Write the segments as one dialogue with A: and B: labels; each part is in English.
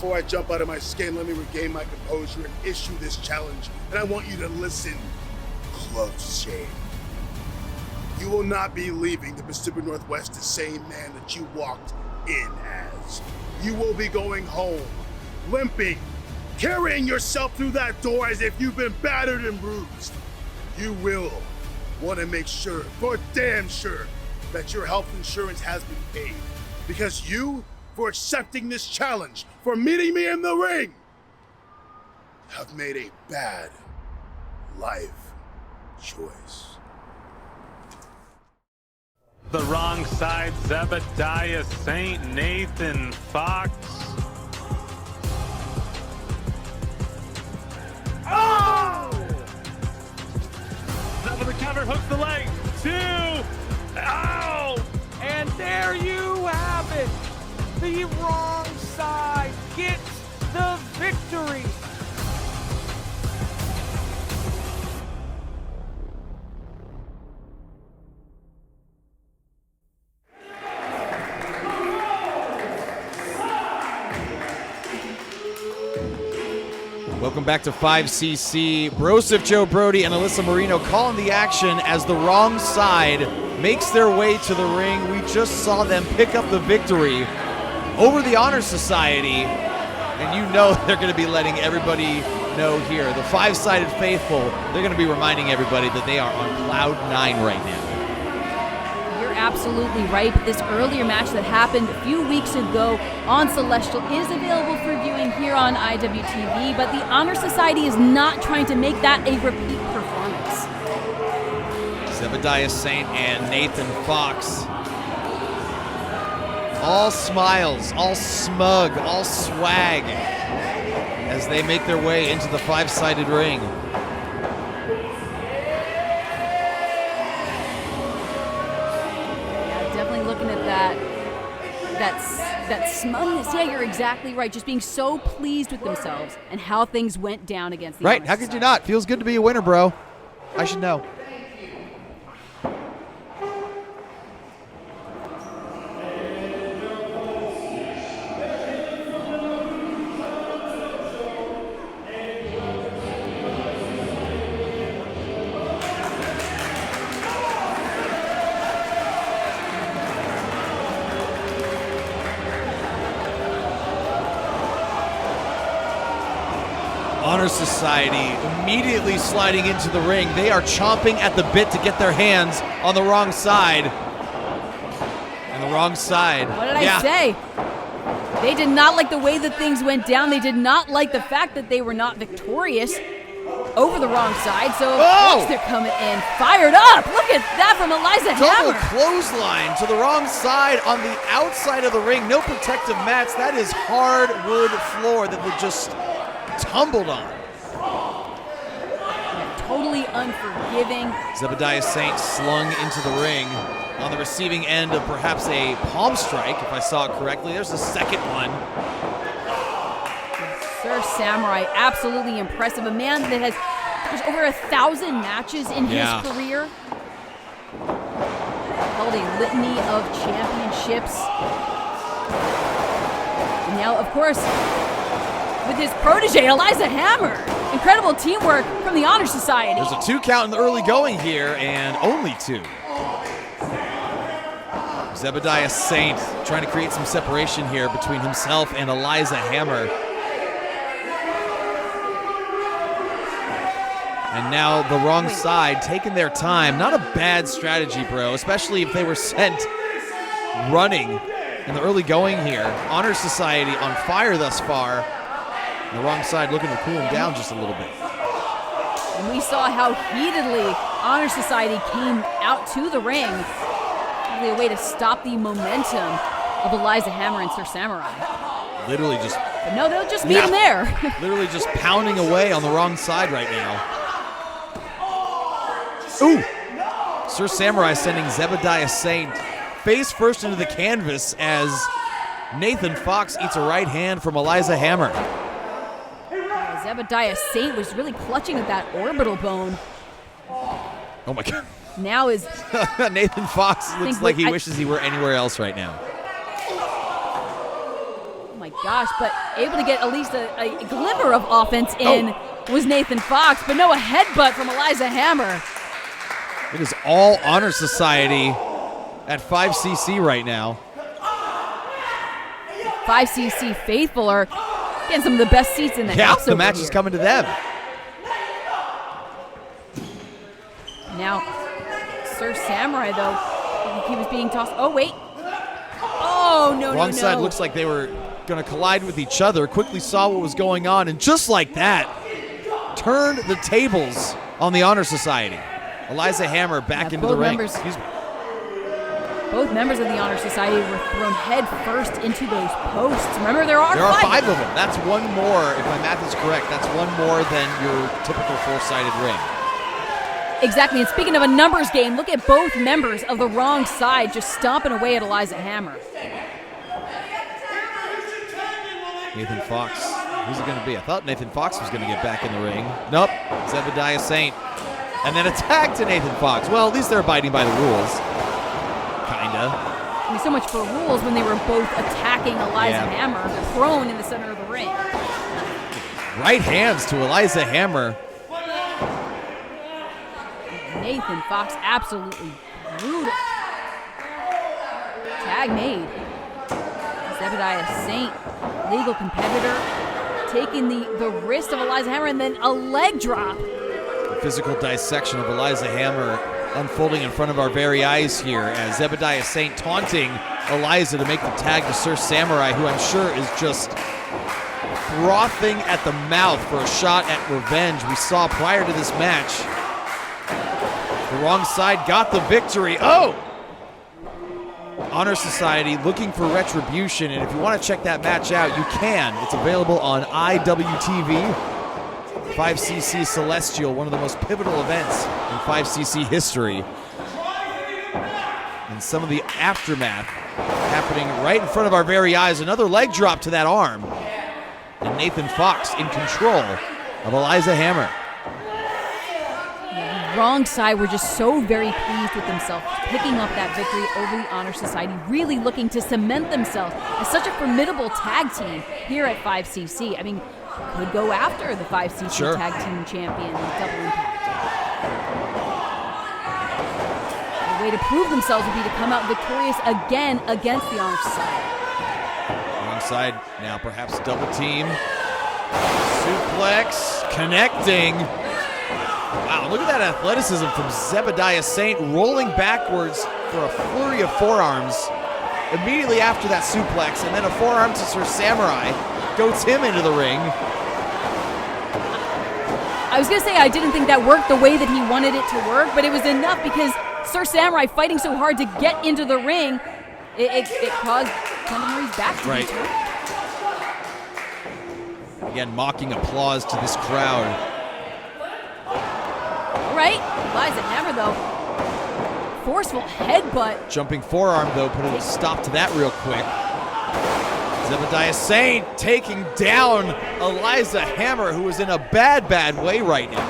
A: before I jump out of my skin, let me regain my composure and issue this challenge. And I want you to listen close, Shane. You will not be leaving the Pacific Northwest the same man that you walked in as. You will be going home, limping, carrying yourself through that door as if you've been battered and bruised. You will want to make sure, for damn sure, that your health insurance has been paid. Because you, for accepting this challenge, for meeting me in the ring, have made a bad life choice.
B: The wrong side, Zebediah Saint, Nathan Fox. Oh! Up for the cover, hooks the leg. 2. Ow!
C: And there you have it. The wrong side gets the victory.
D: Welcome back to 5cc. Broseph, Joe Brody, and Alyssa Marino calling the action as the wrong side makes their way to the ring. We just saw them pick up the victory over the Honor Society, and you know they're going to be letting everybody know here. The five-sided faithful, they're going to be reminding everybody that they are on cloud 9 right now.
E: Absolutely right, but this earlier match that happened a few weeks ago on Celestial is available for viewing here on IWTV, but the Honor Society is not trying to make that a repeat performance.
D: Zebediah Saint and Nathan Fox, all smiles, all smug, all swag, as they make their way into the five-sided ring. That smugness, yeah, you're exactly right. Just being so pleased with themselves and how things went down against the Right, how could you not? Feels good to be a winner, bro. I should know. Honor Society immediately sliding into the ring. They are chomping at the bit to get their hands on the wrong side. And the wrong side.
E: What did I say? They did not like the way that things went down. They did not like the fact that they were not victorious over the wrong side. So, of course, they're coming in fired up. Look at that from Eliza Hammer.
D: Double clothesline to the wrong side on the outside of the ring. No protective mats. That is hardwood floor that they just tumbled on.
E: Yeah, totally unforgiving.
D: Zebediah Saint slung into the ring on the receiving end of perhaps a palm strike, if I saw it correctly. There's the second one.
E: Sir Samurai, absolutely impressive. A man that has over 1,000 matches in his career. Held a litany of championships. And now, of course, with his protege, Eliza Hammer. Incredible teamwork from the Honor Society.
D: There's a 2 count in the early going here, and only 2. Zebediah Saint trying to create some separation here between himself and Eliza Hammer. And now the wrong side taking their time. Not a bad strategy, bro, especially if they were sent running in the early going here. Honor Society on fire thus far. The wrong side looking to cool him down just a little bit.
E: And we saw how heatedly Honor Society came out to the ring. Probably a way to stop the momentum of Eliza Hammer and Sir Samurai.
D: Literally just...
E: But no, they'll just meet him there.
D: Literally just pounding away on the wrong side right now. Ooh! Sir Samurai sending Zebediah Saint face first into the canvas as Nathan Fox eats a right hand from Eliza Hammer.
E: Zebediah Saint was really clutching at that orbital bone.
D: Oh my God.
E: Now is...
D: Nathan Fox looks like he wishes he were anywhere else right now.
E: Oh my gosh, but able to get at least a glimmer of offense in was Nathan Fox, but no, a headbutt from Eliza Hammer.
D: It is all Honor Society at 5cc right now.
E: 5cc faithful are getting some of the best seats in the house.
D: Yeah, the match is coming to them.
E: Now, Sir Samurai, though, he was being tossed. Oh, wait. Oh, no,
D: Wrong side looks like they were going to collide with each other, quickly saw what was going on, and just like that, turned the tables on the Honor Society. Eliza Hammer back into the ring.
E: Both members of the Honor Society were thrown head first into those posts. Remember, there are
D: five of them. That's one more, if my math is correct, that's one more than your typical four-sided ring.
E: Exactly, and speaking of a numbers game, look at both members of the wrong side just stomping away at Eliza Hammer.
D: Nathan Fox, who's it going to be? I thought Nathan Fox was going to get back in the ring. Nope, Zebediah Saint. And then a tag to Nathan Fox. Well, at least they're abiding by the rules. Kinda.
E: I mean, so much for rules when they were both attacking Eliza Hammer, thrown in the center of the ring.
D: Right hands to Eliza Hammer.
E: Nathan Fox absolutely brutal. Tag made. Zebediah Saint, legal competitor, taking the wrist of Eliza Hammer and then a leg drop.
D: The physical dissection of Eliza Hammer unfolding in front of our very eyes here as Zebediah Saint taunting Eliza to make the tag to Sir Samurai, who I'm sure is just frothing at the mouth for a shot at revenge. We saw prior to this match, the wrong side got the victory. Oh! Honor Society looking for retribution, and if you want to check that match out, you can. It's available on IWTV. 5cc Celestial, one of the most pivotal events in 5cc history. And some of the aftermath happening right in front of our very eyes. Another leg drop to that arm. And Nathan Fox in control of Eliza Hammer.
E: The wrong side were just so very pleased with themselves, picking up that victory over the Honor Society, really looking to cement themselves as such a formidable tag team here at 5cc. I mean, could go after the 5cc tag team champion in Double Impact. The way to prove themselves would be to come out victorious again against the Honor Society.
D: Wrong side now, perhaps double team. Suplex, connecting. Wow, look at that athleticism from Zebediah Saint, rolling backwards for a flurry of forearms. Immediately after that suplex, and then a forearm to Sir Samurai. Goats him into the ring.
E: I was going to say I didn't think that worked the way that he wanted it to work, but it was enough because Sir Samurai fighting so hard to get into the ring, it caused Kendamori's back to be turned.
D: Again, mocking applause to this crowd.
E: Right, Eliza Hammer though, forceful headbutt.
D: Jumping forearm though, putting a stop to that real quick. Zebediah Saint taking down Eliza Hammer, who is in a bad way right now.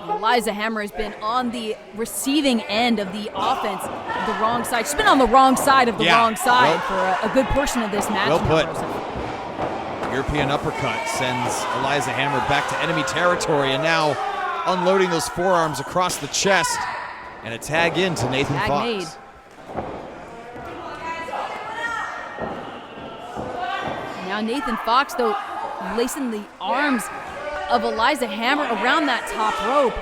E: Eliza Hammer has been on the receiving end of the offense of the wrong side. She's been on the wrong side of the wrong side for a good portion of this match.
D: Well put. European uppercut sends Eliza Hammer back to enemy territory, and now unloading those forearms across the chest, and a tag in to Nathan Fox.
E: Made. Now Nathan Fox, though, lacing the arms of Eliza Hammer around that top rope.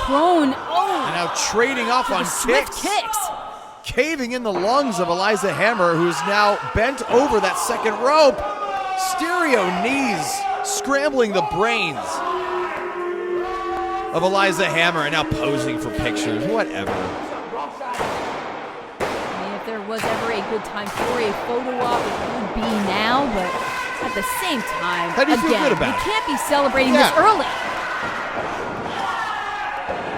E: Prone,
D: and now trading off on
E: kicks.
D: Caving in the lungs of Eliza Hammer, who's now bent over that second rope. Stereo knees, scrambling the brains of Eliza Hammer, and now posing for pictures. Whatever.
E: I mean, if there was ever a good time for a photo op, it would be now, but at the same time,
D: how do you feel good about it?
E: You can't be celebrating this early.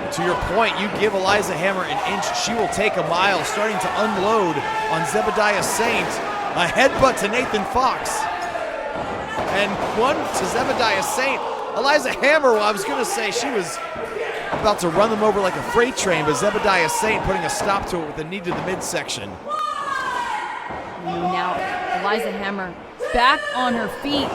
D: To your point, you give Eliza Hammer an inch, she will take a mile, starting to unload on Zebediah Saint. A headbutt to Nathan Fox. And one to Zebediah Saint. Eliza Hammer, well, I was going to say she was about to run them over like a freight train, but Zebediah Saint putting a stop to it with a knee to the midsection.
E: Now, Eliza Hammer back on her feet.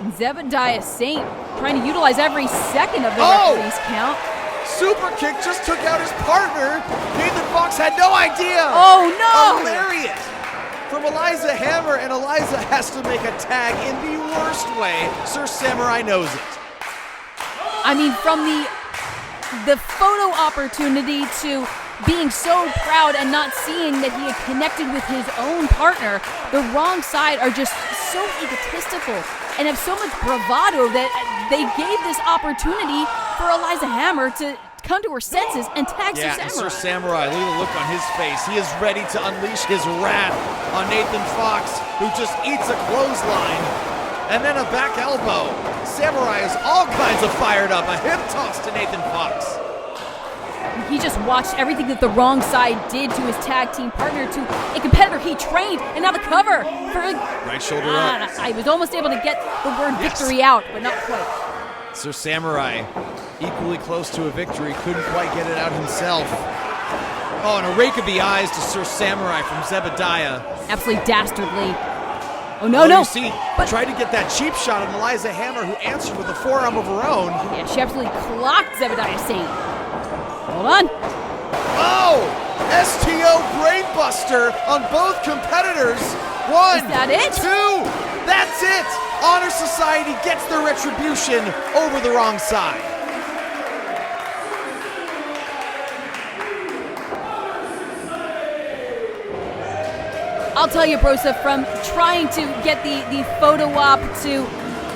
E: And Zebediah Saint trying to utilize every second of the referee's count.
D: Super kick just took out his partner. Nathan Fox had no idea.
E: Oh, no!
D: A lariat from Eliza Hammer, and Eliza has to make a tag in the worst way. Sir Samurai knows it.
E: I mean, from the photo opportunity to being so proud and not seeing that he had connected with his own partner, the wrong side are just so egotistical and have so much bravado that they gave this opportunity for Eliza Hammer to come to her senses and tag Sir Samurai.
D: Sir Samurai, look at the look on his face. He is ready to unleash his wrath on Nathan Fox, who just eats a clothesline and then a back elbow. Samurai is all kinds of fired up. A hip toss to Nathan Fox.
E: He just watched everything that the wrong side did to his tag team partner, to a competitor he trained, and now the cover for
D: right shoulder up.
E: I was almost able to get the word victory out, but not quite.
D: Sir Samurai, equally close to a victory, couldn't quite get it out himself. Oh, and a rake of the eyes to Sir Samurai from Zebediah.
E: Absolutely dastardly. Oh, no.
D: You see, tried to get that cheap shot on Eliza Hammer, who answered with a forearm of her own.
E: Yeah, she absolutely clocked Zebediah Saint. Hold on.
D: Oh! STO Brainbuster on both competitors. 1,
E: Is that it?
D: 2. That's it. Honor Society gets their retribution over the wrong side.
E: I'll tell you, Broseph, from trying to get the photo op to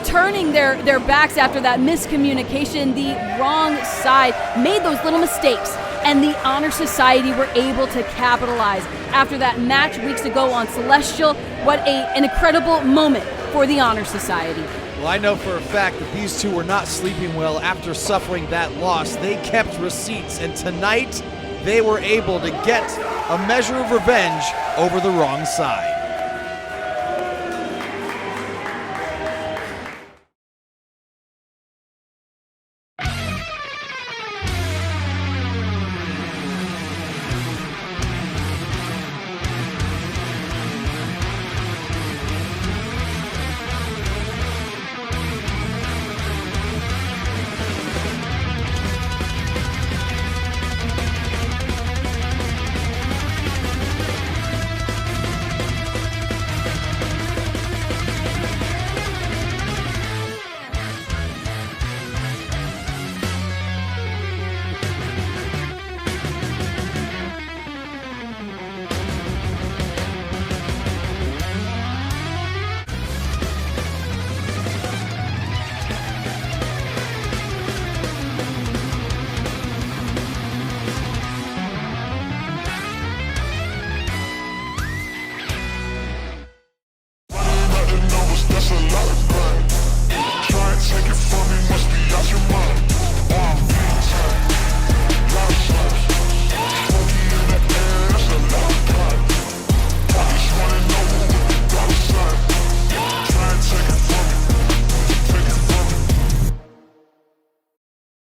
E: turning their backs after that miscommunication, the wrong side made those little mistakes, and the Honor Society were able to capitalize. After that match weeks ago on Celestial, what an incredible moment for the Honor Society.
D: Well, I know for a fact that these two were not sleeping well after suffering that loss. They kept receipts, and tonight they were able to get a measure of revenge over the wrong side.